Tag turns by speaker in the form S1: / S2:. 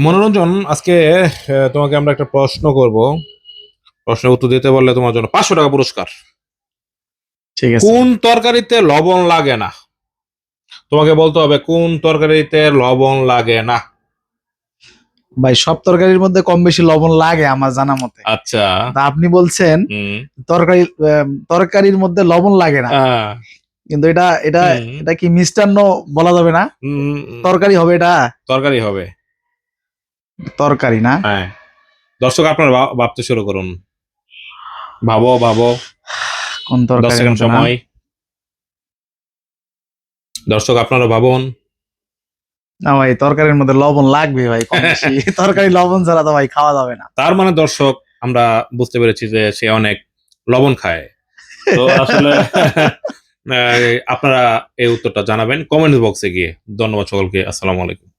S1: মনোরঞ্জন, আজকে তোমাকে আমরা একটা প্রশ্ন করব। প্রশ্নের উত্তর দিতে পারলে তোমার জন্য 500 টাকা পুরস্কার।
S2: ঠিক আছে।
S1: কোন তরকারিতে লবণ লাগে না? তোমাকে বলতে হবে কোন তরকারিতে লবণ লাগে না।
S2: ভাই, সব তরকারির মধ্যে কম বেশি লবণ লাগে আমার জানা মতে।
S1: আচ্ছা।
S2: তা আপনি বলছেন
S1: হুম।
S2: তরকারির মধ্যে লবণ লাগে না,
S1: আহ,
S2: কিন্তু এটা এটা
S1: হুম,
S2: এটা কি মিষ্টান্ন বলা যাবে না?
S1: হুম,
S2: তরকারি হবে এটা?
S1: তরকারি হবে।
S2: তরকারি না?
S1: হ্যাঁ। দর্শক, আপনারা ভাবতে শুরু করুন। ভাবো ভাবো।
S2: কোন
S1: 10
S2: তরকারির
S1: সেকেন্ড
S2: মধ্যে না?
S1: সময়। দর্শক, আপনারা ভাবুন।
S2: না ভাই, তরকারির মধ্যে লবণ লাগবে ভাই, কম বেশি। তরকারি লবণ ছাড়া তো ভাই খাওয়া যাবে না।
S1: তার মানে দর্শক, আমরা বুঝতে পেরেছি যে সে অনেক লবণ খায়। তো আসলে আপনারা এই উত্তরটা জানাবেন কমেন্ট বক্সে গিয়ে। ধন্যবাদ সকলকে। আসসালামু আলাইকুম।